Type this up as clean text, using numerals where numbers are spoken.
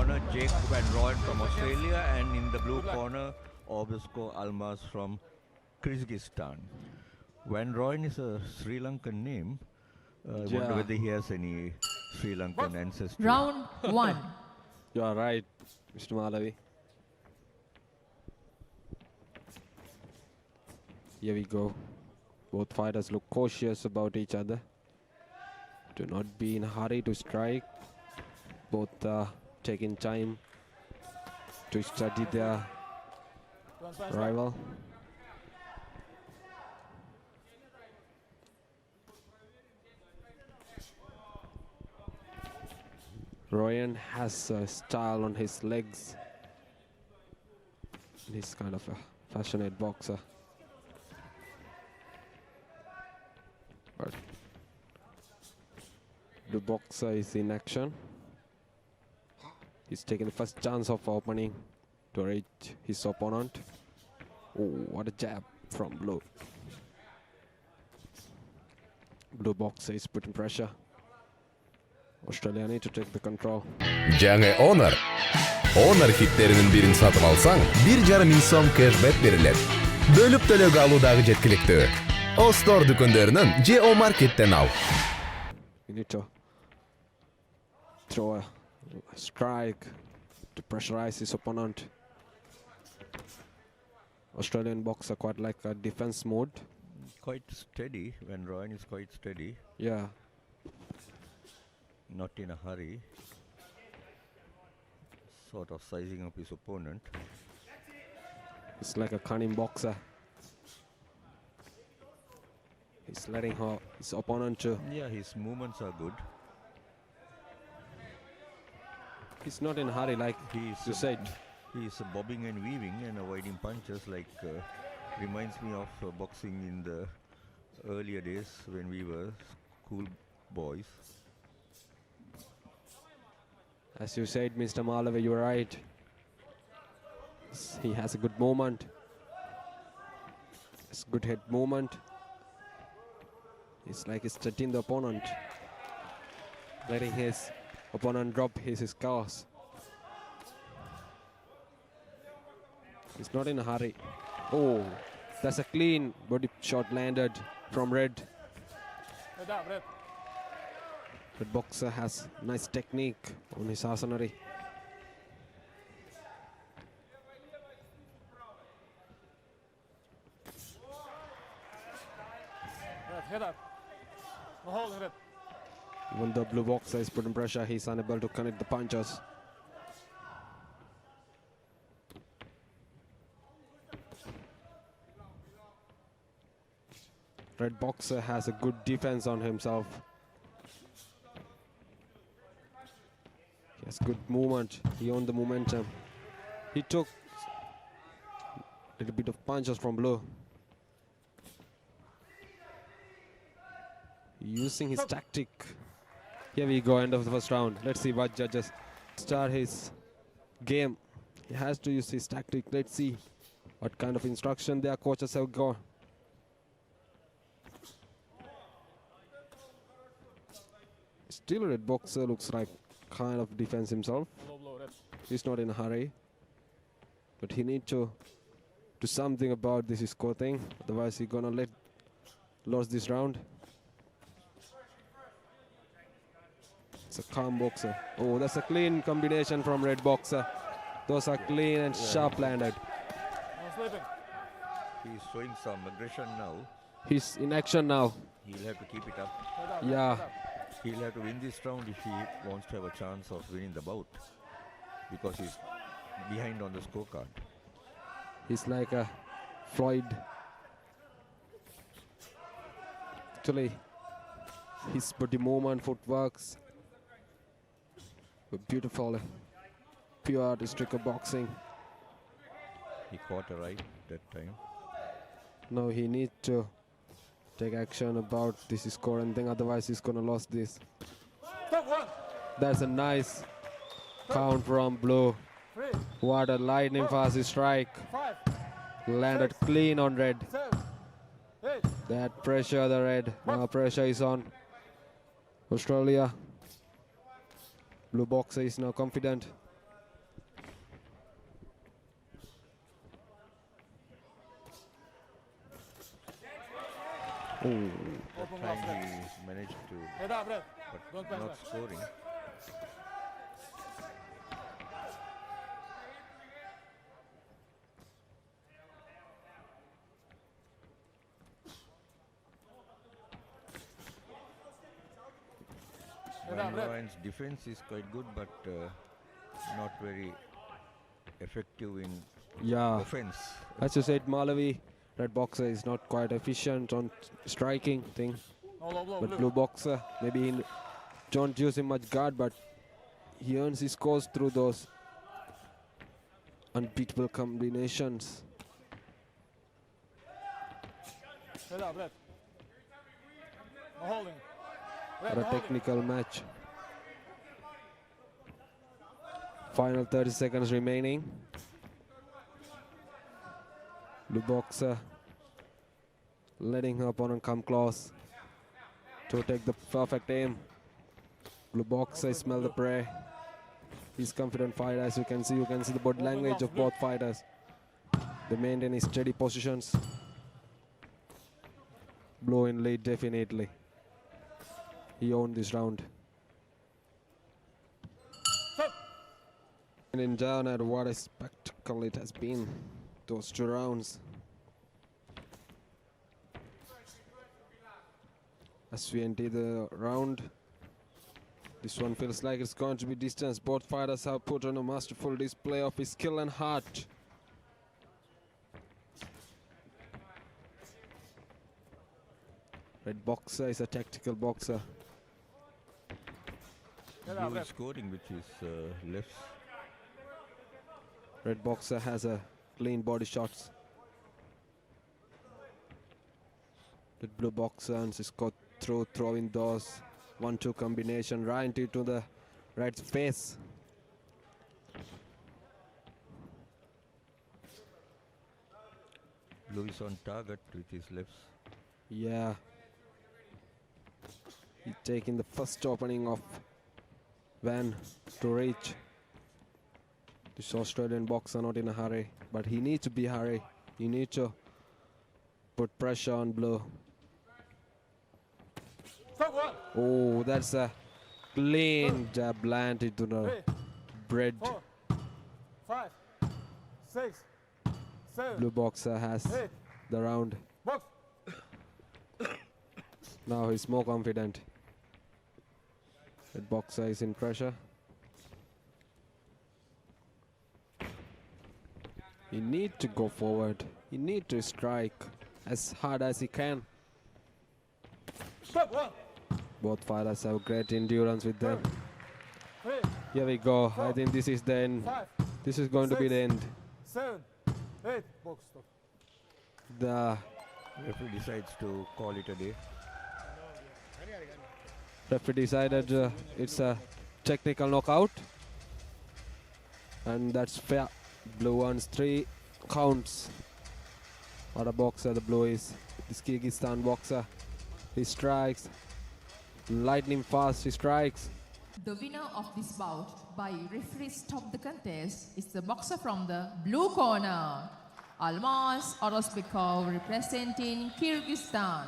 corner, Jake and Roy from Australia, and in the blue corner, Orozbekov Almaz from Kyrgyzstan. Van Rooyen is a Sri Lankan name. I wonder whether he has any Sri Lankan ancestry. Round 1. You are right, Mr. Malavi. Here we go. Both fighters look cautious about each other. Do not be in a hurry to strike. Both are taking time to study their rival. Ruiven has a style on his legs. He's kind of a passionate boxer. But the boxer is in action. He's taking the first chance of opening to reach his opponent. Oh, what a jab from Blue. Blue boxer is putting pressure. Australia need to take the control. Жаңы Honor. Honor хиттеринин бирин сатып алсаң, 1,5 миң сом кэшбэк берилет. Бөлүп төлөөгө алуудагы жеткиликтүү. Остор дүкөндөрүнөн же O Market'ten ал. You need to throw a strike to pressurize his opponent. Australian boxer quite like a defense mode. Quite steady. Van Rooyen is quite steady. Yeah. Not in a hurry. Sort of sizing up his opponent. It's like a cunning boxer. He's letting his opponent to. Yeah, his movements are good. He's not in a hurry like you said. He's bobbing and weaving and avoiding punches like reminds me of boxing in the earlier days when we were school boys. As you said, Mr. Malavi, you're right. He has a good movement. It's good head movement. It's like he's threatening the opponent, letting his opponent drop his scars. He's not in a hurry. Oh, that's a clean body shot landed from Red. The boxer has nice technique on his arsenal. When the blue boxer is putting pressure, he's unable to connect the punches. Red boxer has a good defense on himself. He has good movement. He owned the momentum. He took a little bit of punches from Blue. Using his tactic. Here we go, end of the first round. Let's see what judges start his game. He has to use his tactic. Let's see what kind of instruction their coaches have got. Still, Red boxer looks like kind of defends himself. He's not in a hurry, but he needs to do something about this score thing. Otherwise, he's gonna lose this round. It's a calm boxer. Oh, that's a clean combination from Red boxer. Those are clean and sharp landed. He's showing some aggression now. He's in action now. He'll have to keep it up. Yeah. He'll have to win this round if he wants to have a chance of winning the bout, because he's behind on the scorecard. He's like a Floyd. Actually, his body movement, footworks, beautiful, pure striker boxing. He caught a right that time. Now he needs to take action about this score and thing, otherwise he's gonna lose this. That's a nice count from Blue. What a lightning fast strike. Landed clean on Red. That pressure, the Red. Now pressure is on Australia. Blue boxer is now confident. Oh, That time he managed to, but not scoring. Van Rooyen's defense is quite good, but not very effective in yeah. offense. As you said, Malawi, red boxer is not quite efficient on striking thing. But blue boxer, maybe he don't use him much guard, but he earns his scores through those unbeatable combinations. What a technical match. Final 30 seconds remaining. Blue boxer letting her opponent come close to take the perfect aim. Blue boxer smell the prey. He's confident fighter, as you can see. You can see the body language of both fighters. They maintain steady positions. Blue in lead definitely. He owned this round. And in down at what a spectacle it has been, those 2 rounds. As we enter the round, this one feels like it's going to be distance. Both fighters have put on a masterful display of his skill and heart. Red boxer is a tactical boxer. Blue is scoring with his lefts. Red boxer has a clean body shots. The blue boxer and his got through throwing those 1-2 combination right into the red's face. Blue is on target with his lefts. Yeah. He's taking the first opening of Van to reach. This Australian boxer not in a hurry, but he needs to be hurry. He needs to put pressure on Blue. Oh, that's a clean jab landed to the bread. 5, 6, 7. Blue boxer has the round. Box. Now he's more confident. Red boxer is in pressure. He needs to go forward. He needs to strike as hard as he can. Stop. 1, Both fighters have great endurance with them. 3, Here we go. I think this is the end. 5, This is going to be the end. 7, 8. Box. Stop. The Referee decides to call it a day. referee decided it's a technical knockout. And that's fair. Blue wants 3 counts. What a boxer the blue is. This Kyrgyzstan boxer. He strikes. Lightning fast, he strikes. The winner of this bout by referee stop the contest is the boxer from the blue corner, Алмаз Орозбеков representing Kyrgyzstan.